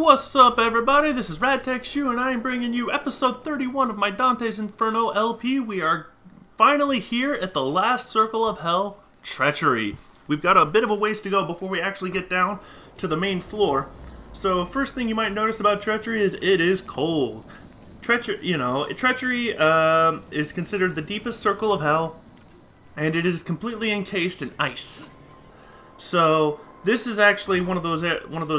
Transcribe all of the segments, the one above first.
What's up, everybody? This is RadTechShoe, and I am bringing you episode 31 of my Dante's Inferno LP. We are finally here at the last circle of hell, Treachary. We've got a bit of a ways to go before we actually get down to the main floor. So, first thing you might notice about Treachary is it is cold. Treachary is considered the deepest circle of hell, and it is completely encased in ice. So this is actually one of those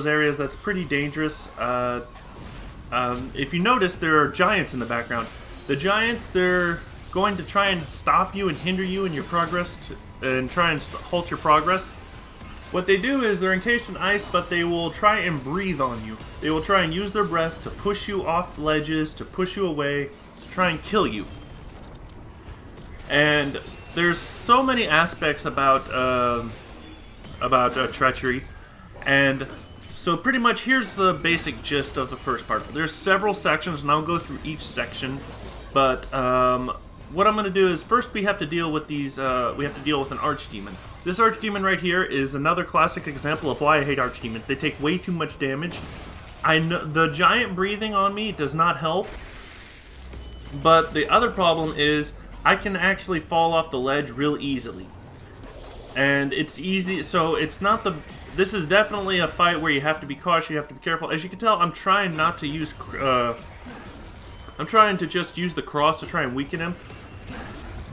areas that's pretty dangerous. If you notice, there are giants in the background. The giants, they're going to try and stop you and hinder you in your progress and try and halt your progress. What they do is they're encased in ice, but they will try and breathe on you. They will try and use their breath to push you off ledges, to push you away, to try and kill you. And there's so many aspects about Treachary, and so pretty much here's the basic gist of the first part. There's several sections, and I'll go through each section. But what I'm going to do is first we have to deal with these. We have to deal with an archdemon. This archdemon right here is another classic example of why I hate archdemons. They take way too much damage. I know the giant breathing on me does not help, but the other problem is I can actually fall off the ledge real easily. And it's easy, so it's not the... This is definitely a fight where you have to be cautious, you have to be careful. As you can tell, I'm trying not to use... I'm trying to just use the cross to try and weaken him.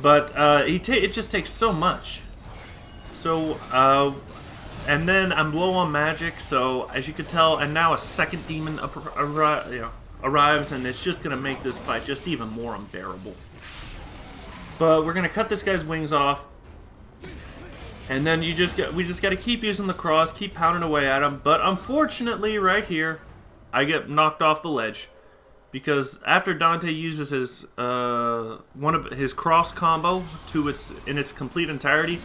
But it just takes so much. So, and then I'm low on magic, so as you can tell, and now a second demon arrives, and it's just going to make this fight just even more unbearable. But we're going to cut this guy's wings off. And then we just got to keep using the cross, keep pounding away at him. But unfortunately, right here, I get knocked off the ledge because after Dante uses his one of his cross combo in its complete entirety,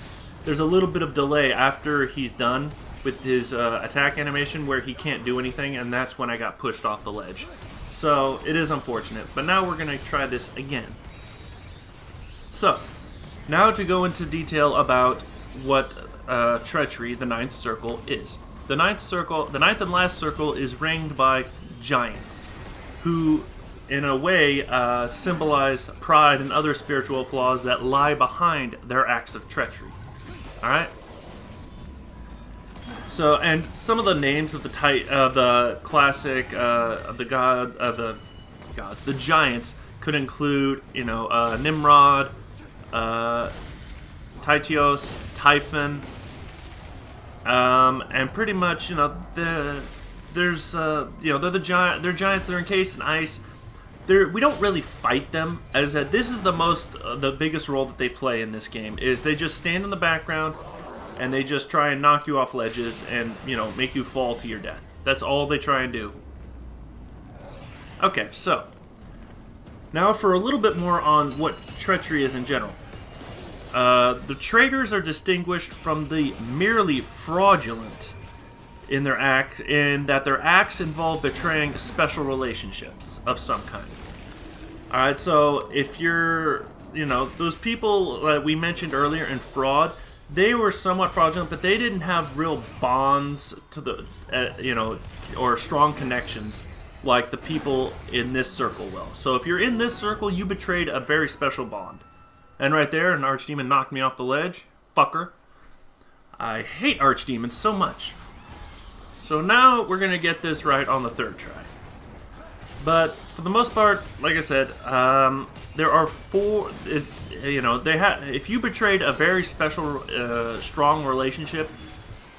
there's a little bit of delay after he's done with his attack animation where he can't do anything, and that's when I got pushed off the ledge. So it is unfortunate. But now we're gonna try this again. So now to go into detail about what Treachary, the ninth circle, is. The ninth and last circle is ringed by giants, who, in a way, symbolize pride and other spiritual flaws that lie behind their acts of treachery. All right. So, and some of the names of the classic the giants could include, Nimrod, Tityos, Typhon, and pretty much, they're the giant. They're giants. They're encased in ice. We don't really fight them. This is the biggest role that they play in this game. Is they just stand in the background, and they just try and knock you off ledges and make you fall to your death. That's all they try and do. Okay, so now for a little bit more on what Treachary is in general. The traitors are distinguished from the merely fraudulent in that their acts involve betraying special relationships of some kind. Alright, so if you're, those people that we mentioned earlier in fraud, they were somewhat fraudulent, but they didn't have real bonds to the, or strong connections like the people in this circle will. So if you're in this circle, you betrayed a very special bond. And right there, an archdemon knocked me off the ledge. Fucker. I hate archdemons so much. So now we're going to get this right on the third try. But for the most part, like I said, there are four... if you betrayed a very special, strong relationship,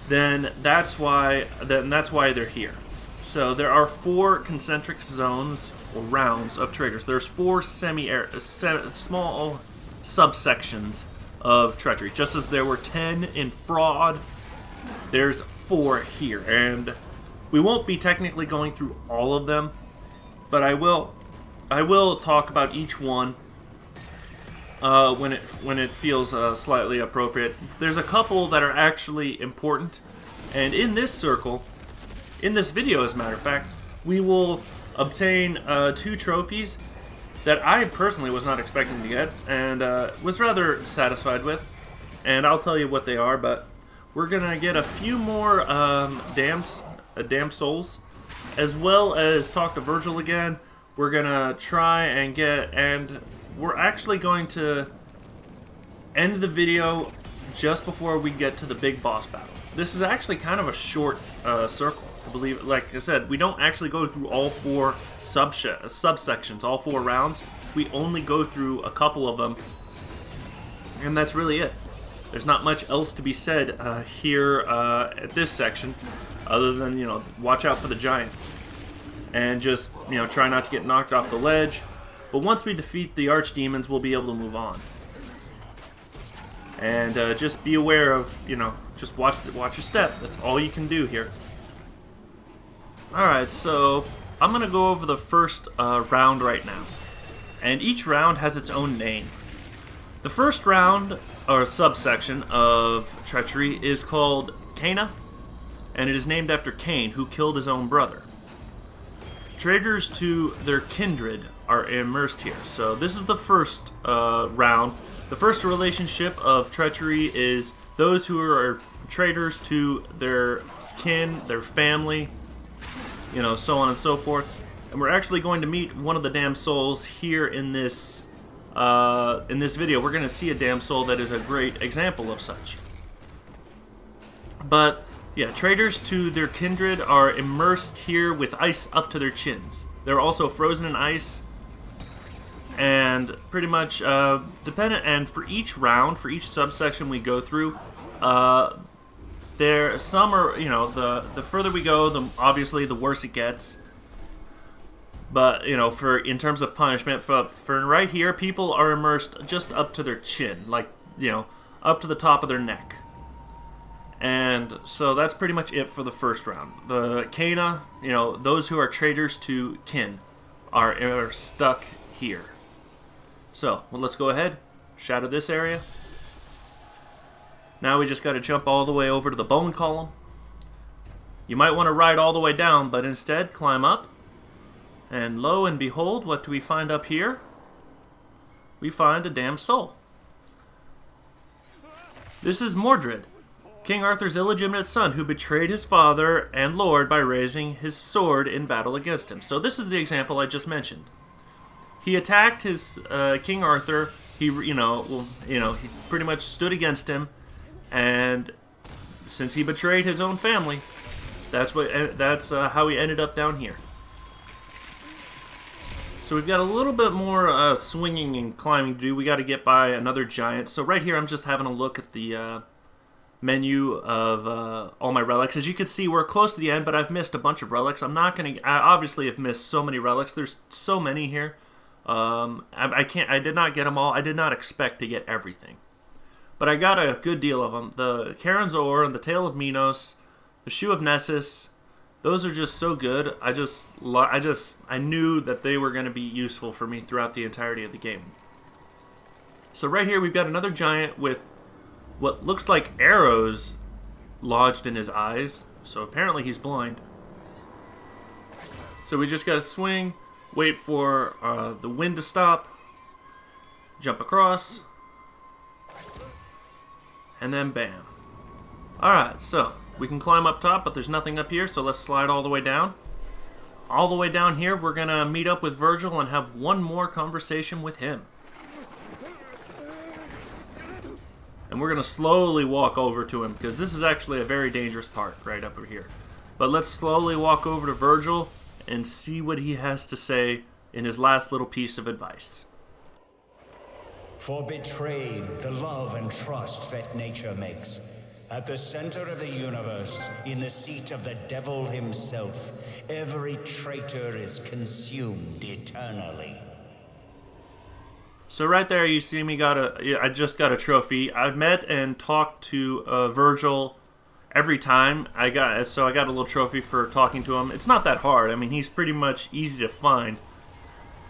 then that's why they're here. So there are 4 concentric zones or rounds of traitors. There's 4 small subsections of treachery. Just as there were 10 in fraud, there's 4 here, and we won't be technically going through all of them, but I will talk about each one when it feels slightly appropriate. There's a couple that are actually important, and in this circle, in this video as a matter of fact, we will obtain 2 trophies that I personally was not expecting to get, and was rather satisfied with. And I'll tell you what they are, but we're gonna get a few more damn souls as well as talk to Virgil again. We're gonna try and we're actually going to end the video just before we get to the big boss battle. This is actually kind of a short circle, I believe. Like I said, we don't actually go through all 4 subsections, all 4 rounds. We only go through a couple of them, and that's really it. There's not much else to be said here at this section, other than, you know, watch out for the giants. And just, you know, try not to get knocked off the ledge. But once we defeat the archdemons, we'll be able to move on. And just be aware of, you know, just watch your step. That's all you can do here. Alright, so I'm going to go over the first round right now. And each round has its own name. The first round, or subsection of Treachary, is called Cana, and it is named after Cain, who killed his own brother. Traitors to their kindred are immersed here. So this is the first round. The first relationship of Treachary is those who are traitors to their kin, their family, you know, so on and so forth. And we're actually going to meet one of the damn souls here in this video. We're going to see a damn soul that is a great example of such. But yeah, traitors to their kindred are immersed here with ice up to their chins. They're also frozen in ice, and pretty much dependent. And for each round, for each subsection we go through, some are, you know, the further we go, obviously the worse it gets. But, you know, in terms of punishment, for right here, people are immersed just up to their chin, like, you know, up to the top of their neck. And so that's pretty much it for the first round. The Cana, you know, those who are traitors to kin are stuck here. So, well, let's go ahead, shatter this area. Now we just got to jump all the way over to the bone column. You might want to ride all the way down, but instead climb up. And lo and behold, what do we find up here? We find a damn soul. This is Mordred, King Arthur's illegitimate son, who betrayed his father and lord by raising his sword in battle against him. So this is the example I just mentioned. He attacked his King Arthur. He pretty much stood against him, and since he betrayed his own family, that's how he ended up down here. So we've got a little bit more swinging and climbing to do. We got to get by another giant. So right here, I'm just having a look at the menu of all my relics. As you can see, we're close to the end, but I've missed a bunch of relics. I obviously have missed so many relics. There's so many here. I did not get them all. I did not expect to get everything, but I got a good deal of them. The Charon's Ore and the Tail of Minos, the Shoe of Nessus. Those are just so good. I knew that they were going to be useful for me throughout the entirety of the game. So right here we've got another giant with what looks like arrows lodged in his eyes. So apparently he's blind. So we just got to swing, wait for the wind to stop, jump across, and then bam. Alright, so we can climb up top, but there's nothing up here, so let's slide all the way down. All the way down here, we're going to meet up with Virgil and have one more conversation with him. And we're going to slowly walk over to him, because this is actually a very dangerous part right up here. But let's slowly walk over to Virgil and see what he has to say in his last little piece of advice. For betrayed the love and trust that nature makes. At the center of the universe, in the seat of the devil himself, every traitor is consumed eternally. So right there you see me I just got a trophy. I've met and talked to Virgil every time. I got a little trophy for talking to him. It's not that hard. I mean, he's pretty much easy to find.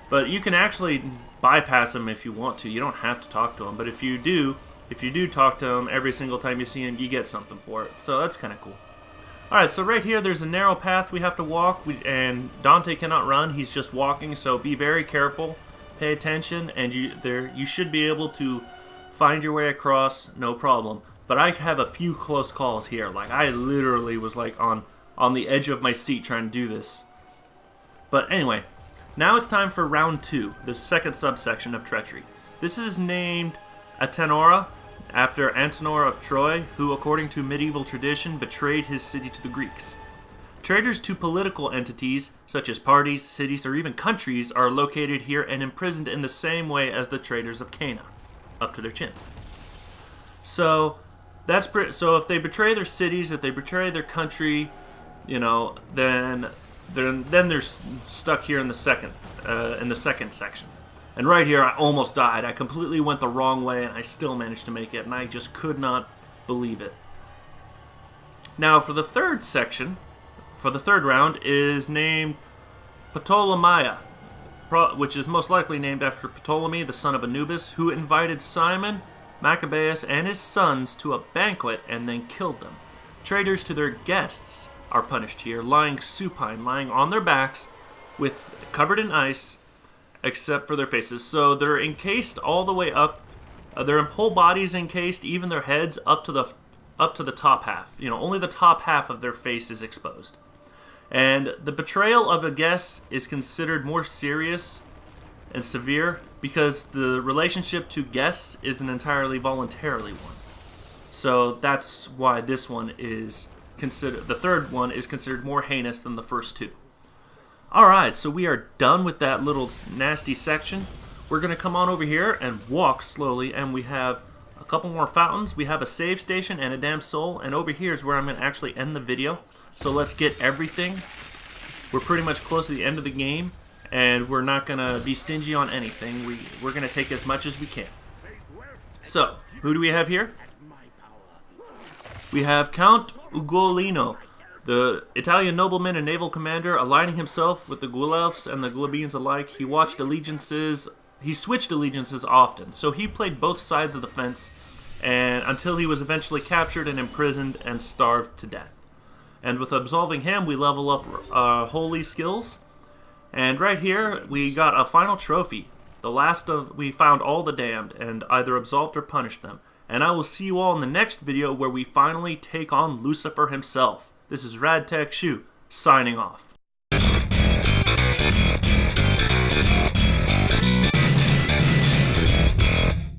But you can actually bypass him if you want to. You don't have to talk to him. But if you do talk to him every single time you see him, you get something for it. So that's kind of cool. Alright, so right here there's a narrow path we have to walk. And Dante cannot run. He's just walking. So be very careful. Pay attention. And you should be able to find your way across, no problem. But I have a few close calls here. Like, I literally was like on the edge of my seat trying to do this. But anyway, now it's time for round 2, the second subsection of treachery. This is named Atenora, after Antenor of Troy, who, according to medieval tradition, betrayed his city to the Greeks. Traitors to political entities, such as parties, cities, or even countries, are located here and imprisoned in the same way as the traitors of Cana, up to their chins. So if they betray their cities, if they betray their country, then they're stuck here in the second section. And right here, I almost died. I completely went the wrong way, and I still managed to make it, and I just could not believe it. Now, for the third section, for the third round, is named Ptolemaia, which is most likely named after Ptolemy, the son of Anubis, who invited Simon, Maccabeus, and his sons to a banquet and then killed them. Traitors to their guests are punished here, lying supine, lying on their backs, covered in ice, except for their faces. So they're encased all the way up. Their whole bodies encased, even their heads up to the top half. Only the top half of their face is exposed. And the betrayal of a guest is considered more serious and severe because the relationship to guests is an entirely voluntarily one. So that's why this one is considered, the third one is considered more heinous than the first two. Alright, so we are done with that little nasty section. We're going to come on over here and walk slowly, and we have a couple more fountains. We have a save station and a damn soul, and over here is where I'm going to actually end the video. So let's get everything. We're pretty much close to the end of the game, and we're not going to be stingy on anything. We're going to take as much as we can. So, who do we have here? We have Count Ugolino, the Italian nobleman and naval commander, aligning himself with the Guelphs and the Glebines alike. He switched allegiances often, so he played both sides of the fence and until he was eventually captured and imprisoned and starved to death. And with absolving him, we level up holy skills. And right here, we got a final trophy. We found all the damned and either absolved or punished them. And I will see you all in the next video where we finally take on Lucifer himself. This is RadTech Shu, signing off.